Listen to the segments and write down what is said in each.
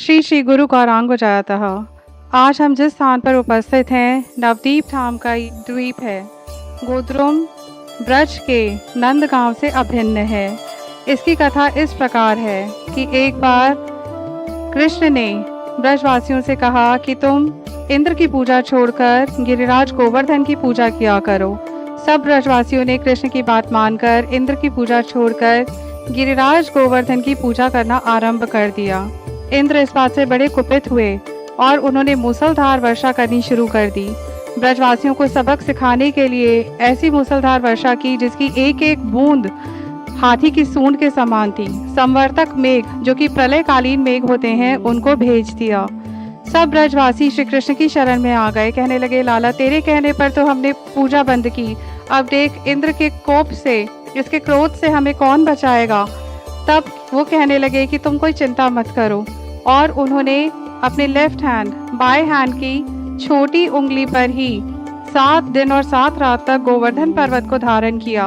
श्री श्री गुरु गौरांग जातः। आज हम जिस स्थान पर उपस्थित हैं नवदीप धाम का द्वीप है। गोद्रुम ब्रज के नंद गांव से अभिन्न है। इसकी कथा इस प्रकार है कि एक बार कृष्ण ने ब्रजवासियों से कहा कि तुम इंद्र की पूजा छोड़कर गिरिराज गोवर्धन की पूजा किया करो। सब ब्रजवासियों ने कृष्ण की बात मानकर इंद्र की पूजा छोड़कर गिरिराज गोवर्धन की पूजा करना आरंभ कर दिया। इंद्र इस बात से बड़े कुपित हुए और उन्होंने मूसलधार वर्षा करनी शुरू कर दी। ब्रजवासियों को सबक सिखाने के लिए ऐसी मूसलधार वर्षा की जिसकी एक एक बूंद हाथी की सूंड के समान थी। संवर्तक मेघ, जो कि प्रलयकालीन मेघ होते हैं, उनको भेज दिया। सब ब्रजवासी श्री कृष्ण की शरण में आ गए। कहने लगे, लाला तेरे कहने पर तो हमने पूजा बंद की, अब देख इंद्र के कोप से, इसके क्रोध से हमें कौन बचाएगा। तब वो कहने लगे कि तुम कोई चिंता मत करो, और उन्होंने अपने लेफ्ट हैंड, बाएं हैंड की छोटी उंगली पर ही 7 दिन और 7 रात तक गोवर्धन पर्वत को धारण किया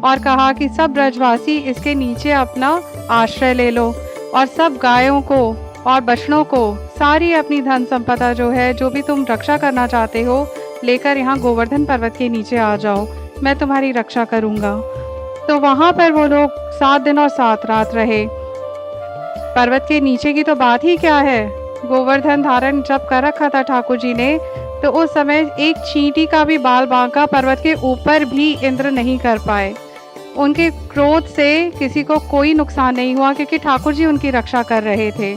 और कहा कि सब ब्रजवासी इसके नीचे अपना आश्रय ले लो और सब गायों को और बछड़ों को, सारी अपनी धन संपदा जो है, जो भी तुम रक्षा करना चाहते हो, लेकर यहाँ गोवर्धन पर्वत के नीचे आ जाओ, मैं तुम्हारी रक्षा करूँगा। तो वहाँ पर वो लोग 7 दिन और 7 रात रहे। पर्वत के नीचे की तो बात ही क्या है, गोवर्धन धारण जब कर रखा था ठाकुर जी ने, तो उस समय एक चींटी का भी बाल बांका पर्वत के ऊपर भी इंद्र नहीं कर पाए। उनके क्रोध से किसी को कोई नुकसान नहीं हुआ, क्योंकि ठाकुर जी उनकी रक्षा कर रहे थे।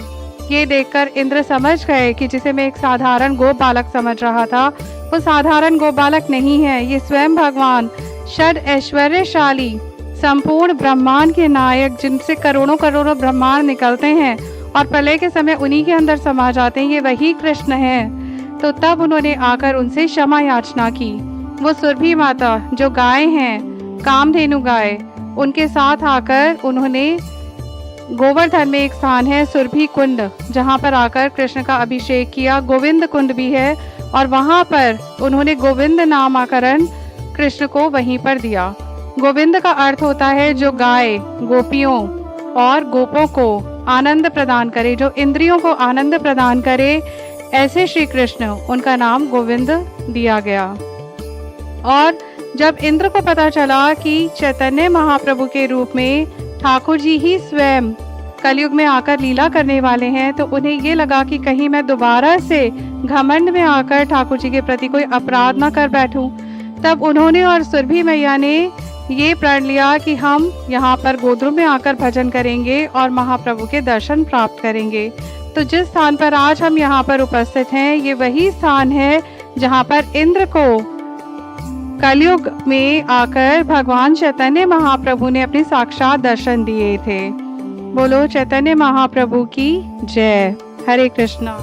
ये देखकर इंद्र समझ गए कि जिसे मैं एक साधारण गोप बालक समझ रहा था, वो साधारण गोप बालक नहीं है, ये स्वयं भगवान षड ऐश्वर्यशाली संपूर्ण ब्रह्मांड के नायक, जिनसे करोड़ों करोड़ों ब्रह्मांड निकलते हैं और प्रलय के समय उन्हीं के अंदर समा जाते हैं, ये वही कृष्ण हैं। तो तब उन्होंने आकर उनसे क्षमा याचना की। वो सुरभि माता, जो गाय हैं, कामधेनु गाय, उनके साथ आकर उन्होंने गोवर्धन में एक स्थान है सुरभि कुंड, जहाँ पर आकर कृष्ण का अभिषेक किया। गोविंद कुंड भी है और वहाँ पर उन्होंने गोविंद नामकरण कृष्ण को वहीं पर दिया। गोविंद का अर्थ होता है जो गाय, गोपियों और गोपों को आनंद प्रदान करे, जो इंद्रियों को आनंद प्रदान करे, ऐसे श्री कृष्ण, उनका नाम गोविंद दिया गया। और जब इंद्र को पता चला कि चैतन्य महाप्रभु के रूप में ठाकुर जी ही स्वयं कलयुग में आकर लीला करने वाले हैं, तो उन्हें ये लगा कि कहीं मैं दोबारा से घमंड में आकर ठाकुर जी के प्रति कोई अपराध न कर बैठूं। तब उन्होंने और सुरभि मैया ने ये प्रण लिया कि हम यहाँ पर गोद्रुम में आकर भजन करेंगे और महाप्रभु के दर्शन प्राप्त करेंगे। तो जिस स्थान पर आज हम यहाँ पर उपस्थित हैं, ये वही स्थान है जहाँ पर इंद्र को कलयुग में आकर भगवान चैतन्य महाप्रभु ने अपने साक्षात दर्शन दिए थे। बोलो चैतन्य महाप्रभु की जय। हरे कृष्णा।